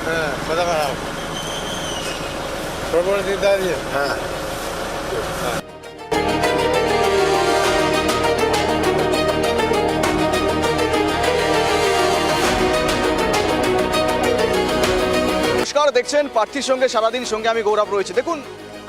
হ্যাঁ কথা খারাপ প্রবল দিতে হ্যাঁ নমস্কার, দেখছেন প্রার্থীর সঙ্গে সারাদিন সঙ্গে আমি গৌরব রয়েছে। দেখুন,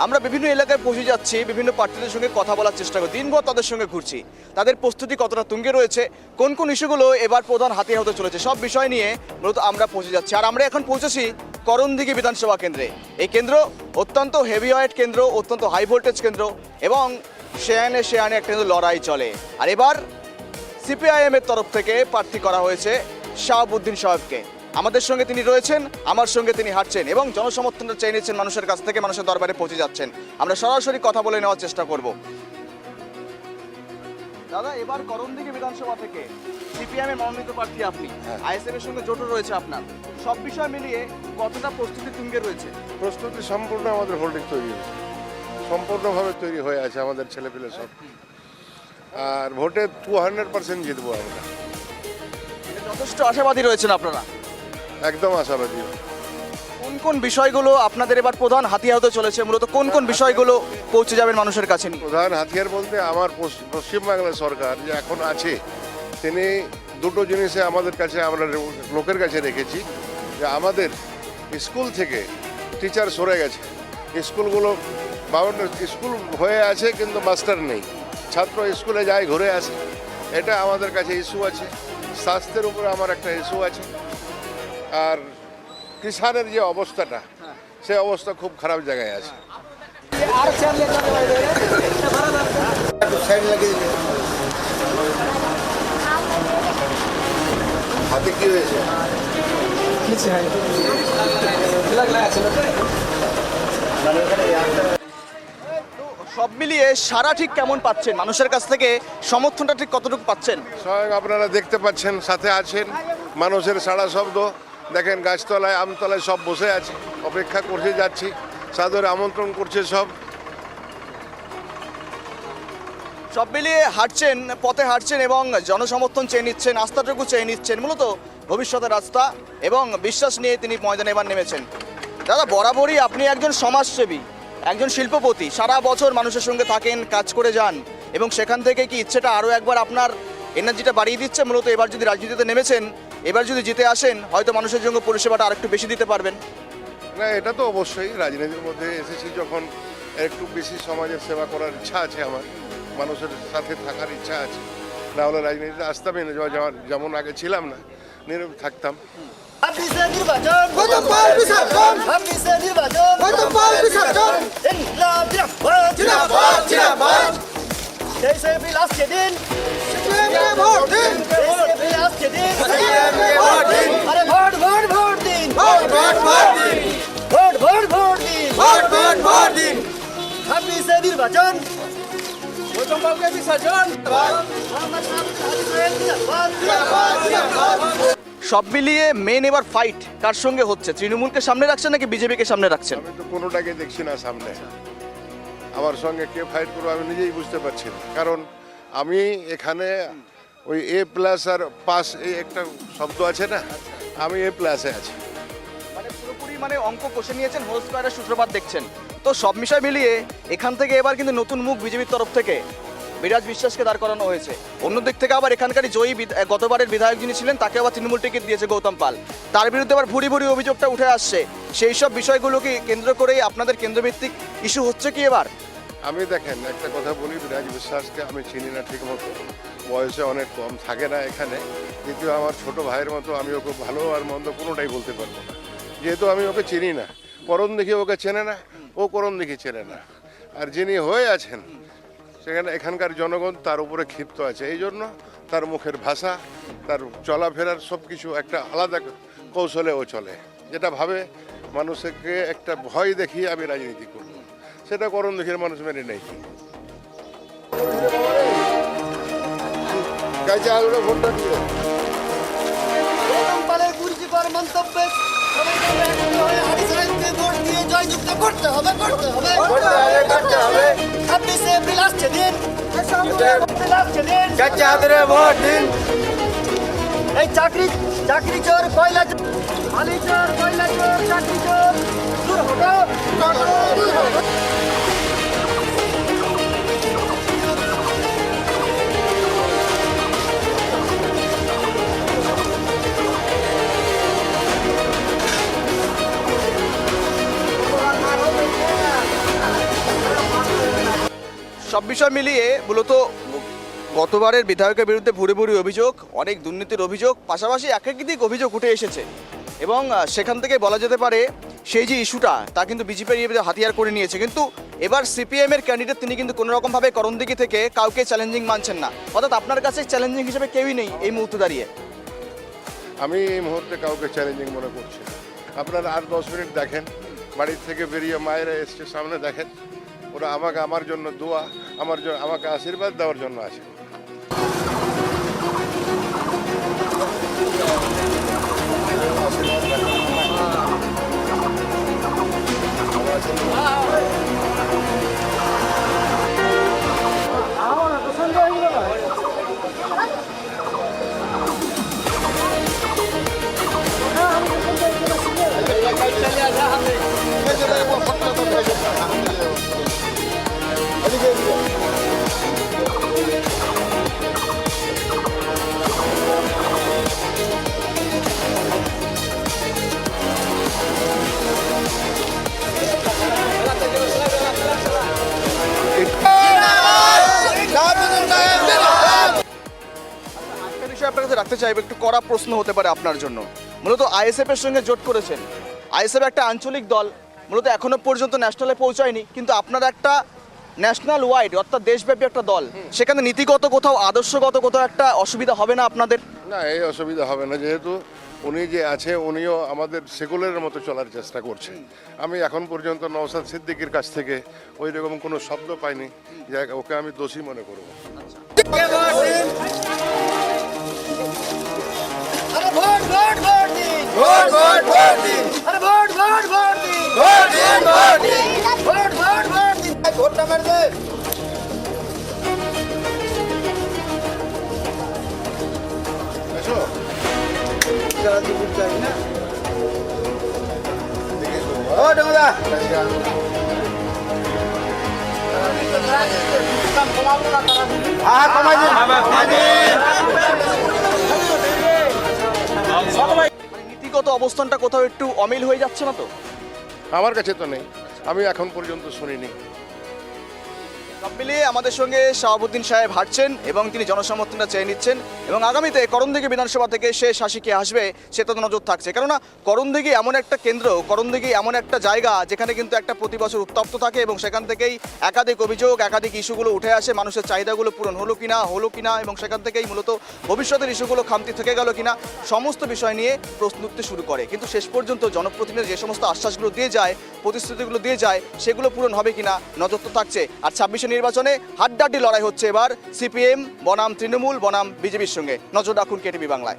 আমরা বিভিন্ন এলাকায় পৌঁছে যাচ্ছি, বিভিন্ন প্রার্থীদের সঙ্গে কথা বলার চেষ্টা করি, দিনভর তাদের সঙ্গে ঘুরছি, তাদের প্রস্তুতি কতটা তুঙ্গে রয়েছে, কোন কোন ইস্যুগুলো এবার প্রধান হাতিয়ার হতে চলেছে, সব বিষয় নিয়ে মূলত আমরা পৌঁছে যাচ্ছি। আর আমরা এখন পৌঁছেছি করণদিঘি বিধানসভা কেন্দ্রে। এই কেন্দ্র অত্যন্ত হেভিওয়েট কেন্দ্র, অত্যন্ত হাই ভোল্টেজ কেন্দ্র এবং সেয়ানে একটা কিন্তু লড়াই চলে। আর এবার সিপিআইএম এর তরফ থেকে প্রার্থী করা হয়েছে শাহাবুদ্দিন সাহেবকে। আমাদের সঙ্গে তিনি রয়েছেন, আমার সঙ্গে তিনি হাঁটছেন এবং জনসমর্থনটা চেয়ে নিচ্ছেন মানুষের কাছ থেকে, মানুষের দরবারে পৌঁছে যাচ্ছেন। আমরা সরাসরি কথা বলে নেওয়ার চেষ্টা করব। দাদা, এবার করণদিঘি বিধানসভা থেকে সিপিএম এর মনোনীত প্রার্থী আপনি, আইএসএফ এর সঙ্গে জোটও রয়েছে আপনার, সব বিষয় মিলিয়ে কতটা প্রস্তুতি তুঙ্গে রয়েছে? প্রস্তুতি সম্পূর্ণ আমাদের হোল্ডিং তৈরি হয়েছে, সম্পূর্ণভাবে তৈরি হয়ে আছে আমাদের ছেলেপিলে সব। আর ভোটে 200% জিতবো আমরা, যথেষ্ট আশাবাদী রয়েছেন আপনারা? একদম আশাবাদী। কোন কোন বিষয়গুলো আপনাদের এবার প্রধান হাতিয়ার হতে চলেছে, মূলত কোন কোন বিষয়গুলো পৌঁছে যাবেন মানুষের কাছে নিয়ে? প্রধান হাতিয়ার বলতে আমার পশ্চিমবাংলা সরকার যে এখন আছে, তিনি দুটো জিনিসে আমাদের কাছে, আমরা লোকের কাছে রেখেছি যে আমাদের স্কুল থেকে টিচার সরে গেছে, স্কুলগুলো স্কুল হয়ে আছে কিন্তু মাস্টার নেই, ছাত্র স্কুলে যায় ঘুরে আসে, এটা আমাদের কাছে ইস্যু আছে। স্বাস্থ্যের উপরে আমার একটা ইস্যু আছে। আর কিষানের যে অবস্থাটা, সে অবস্থা খুব খারাপ জায়গায় আছে। হাতে কি হয়েছে? সব মিলিয়ে সারা ঠিক কেমন পাচ্ছেন, মানুষের কাছ থেকে সমর্থনটা ঠিক কতটুকু পাচ্ছেন? স্বয়ং আপনারা দেখতে পাচ্ছেন, সাথে আছেন, মানুষের সাড়া শব্দ দেখেন, গাছতলায় আমতলায় সব বসে আছে, অপেক্ষা করছে, যাচ্ছি, সাদরে আমন্ত্রণ করছে সব। সব মিলিয়ে হাঁটছেন, পথে হাঁটছেন এবং জনসমর্থন চেয়ে নিচ্ছেন, আস্থাটুকু চেয়ে নিচ্ছেন, মূলত ভবিষ্যতের রাস্তা এবং বিশ্বাস নিয়ে তিনি ময়দানে এবার নেমেছেন। দাদা, বরাবরই আপনি একজন সমাজসেবী, একজন শিল্পপতি, সারা বছর মানুষের সঙ্গে থাকেন, কাজ করে যান এবং সেখান থেকে কি ইচ্ছেটা আরও একবার আপনার এনার্জিটা বাড়িয়ে দিচ্ছে? মূলত এবার যদি রাজনীতিতে নেমেছেন, এবার যদি জিতে আসেন, হয়তো মানুষের জন্য পরিষেবাটা আরেকটু বেশি দিতে পারবেন। না, এটা তো অবশ্যই, রাজনীতির মধ্যে এসেছি যখন একটু বেশি সমাজের সেবা করার ইচ্ছা আছে, আমার মানুষের সাথে থাকার ইচ্ছা আছে, না হলে রাজনীতিতে আসতামই না, যেমন আগে ছিলাম না, নীরব থাকতাম। সব মিলিয়ে মেন এবার ফাইট কার সঙ্গে হচ্ছে? তৃণমূলকে সামনে রাখছেন নাকি বিজেপিকে সামনে রাখছেন? আমি তো কোনোটাকে দেখছি না সামনে, আমার সঙ্গে কে ফাইট করবো আমি নিজেই বুঝতে পারছি না। কারণ আমি এখানে ওই A+ আর পাস, এই একটা শব্দ আছে না, আমি A+ আছি। মানে পুরোপুরি অঙ্ক কষে নিয়েছেন, হোল স্কোয়ারের সূত্রপাত দেখছেন। তো সব বিষয় মিলিয়ে এখান থেকে এবার কিন্তু নতুন মুখ বিজেপির তরফ থেকে বিরাজ বিশ্বাসকে দাঁড় করানো হয়েছে। অন্যদিক থেকে আবার এখানকারই জয়ী গতবারের বিধায়ক যিনি ছিলেন, তাকে আবার তৃণমূল টিকিট দিয়েছে গৌতম পাল, তার বিরুদ্ধে আবার ভুরি ভুরি অভিযোগটা উঠে আসছে। সেই সব বিষয়গুলোকে কেন্দ্র করেই আপনাদের কেন্দ্রভিত্তিক ইস্যু হচ্ছে কি এবার? আমি দেখেন একটা কথা বলি, বিরাজ বিশ্বাসকে আমি চিনি না ঠিক মতো, বয়সে অনেক কম, থাকে না এখানে, কিন্তু আমার ছোট ভাইয়ের মতো আমি ওকে ভালো আর মন্দ কোনোটাই বলতে পারবো না, যেহেতু আমি ওকে চিনি না। করণদিঘি ওকে চেনে না, ও করণদিঘি চেনে না। আর যিনি হয়ে আছেন সেখানে এখানকার জনগণ তার উপরে ক্ষিপ্ত আছে, এই জন্য তার মুখের ভাষা, তার চলাফেরার সব কিছু একটা আলাদা কৌশলে ও চলে, যেটা ভাবে মানুষকে একটা ভয় দেখিয়ে আমি রাজনীতি করব, সেটা করণদিঘির মানুষ মেনে নেই। ভোটটা দিয়ে মন্তব্যে জয়যুক্ত করতে হবে, করতে হবে, করতে হবে। 26 এপ্রিল আসছে দিন, ভোট দিন। এই চাকরি চাকরি চোর কয়লা চোর মালি চোর কয়লা চোর চাকরি চোর দূর হটো দূর হটো সব বিষয় মিলিয়ে মূলত গতবারের বিধায়কের বিরুদ্ধে ভুরি ভুরি অভিযোগ, অনেক দুর্নীতির অভিযোগ, পাশাপাশি একাধিক অভিযোগ উঠে এসেছে এবং সেখান থেকে বলা যেতে পারে সেই যে ইস্যুটা তা কিন্তু বিজেপির হাতিয়ার করে নিয়েছে। কিন্তু এবার সিপিএম এর ক্যান্ডিডেট তিনি কিন্তু কোনো রকমভাবে করণদিঘি থেকে কাউকে চ্যালেঞ্জিং মানছেন না, অর্থাৎ আপনার কাছে চ্যালেঞ্জিং হিসেবে কেউই নেই এই মুহূর্তে দাঁড়িয়ে। আমি এই মুহূর্তে কাউকে চ্যালেঞ্জিং মনে করছি না। আপনারা 8-10 মিনিট দেখেন, বাড়ির থেকে বেরিয়ে মায়েরা এসছে সামনে দেখেন, ওরা আমার জন্য দোয়া, আমাকে আশীর্বাদ দেওয়ার জন্য আছে। একটা বিষয় আপনার কাছে রাখতে চাইবো, একটু কড়া প্রশ্ন হতে পারে আপনার জন্য। মূলত আইএসএফ এর সঙ্গে জোট করেছেন, আইএসএফ একটা আঞ্চলিক দল, মূলত এখনো পর্যন্ত ন্যাশনালে পৌঁছায়নি, কিন্তু আপনারা একটা ন্যাশনাল ওয়াইড অর্থাৎ দেশব্যাপী একটা দল, সেখানে নীতিগত কোথাও আদর্শগত কোথাও একটা অসুবিধা হবে না আপনাদের? না, এই অসুবিধা হবে না, যেহেতু উনি যে আছে উনিও আমাদের সেকুলারের মতো চলার চেষ্টা করছে। আমি এখন পর্যন্ত নওশাদ সিদ্দিকীর কাছ থেকে ওই রকম কোনো শব্দ পাইনি যে ওকে আমি দোষী মনে করব। আরে ভোট ভোট ভোট দিন ভোট ভোট ভোট দিন আরে ভোট ভোট ভোট দিন ভোট ভোট ভোট দিন ভোট ভোট ভোট দিন ভোটটা মেরে দে এসো। ও ডঙ্গা কমাই দিন মানে নীতিগত অবস্থানটা কোথাও একটু অমিল হয়ে যাচ্ছে না তো? আমার কাছে তো নেই, আমি এখন পর্যন্ত শুনিনি। সব মিলিয়ে আমাদের সঙ্গে শাহাবুদ্দিন সাহেব হাঁটছেন এবং তিনি জনসমর্থনটা চেয়ে নিচ্ছেন এবং আগামীতে করণদিঘি বিধানসভা থেকে সে শাসিকে আসবে সেটা তো নজর থাকছে। কেননা করণদিঘি এমন একটা কেন্দ্র, করণদিঘি এমন একটা জায়গা যেখানে কিন্তু একটা প্রতি বছর উত্তপ্ত থাকে এবং সেখান থেকেই একাধিক অভিযোগ, একাধিক ইস্যুগুলো উঠে আসে, মানুষের চাহিদাগুলো পূরণ হলো কিনা এবং সেখান থেকেই মূলত ভবিষ্যতের ইস্যুগুলো খামতি থেকে গেল কিনা সমস্ত বিষয় নিয়ে প্রশ্ন উঠতে শুরু করে। কিন্তু শেষ পর্যন্ত জনপ্রতিনিধি যে সমস্ত আশ্বাসগুলো দিয়ে যায়, প্রতিশ্রুতিগুলো দিয়ে যায়, সেগুলো পূরণ হবে কিনা নজর তো থাকছে। আর 26 নির্বাচনে হাড্ডাহাড্ডি লড়াই হচ্ছে এবার সিপিএম বনাম তৃণমূল বনাম বিজেপির সঙ্গে। নজর রাখুন কেটিভি বাংলায়।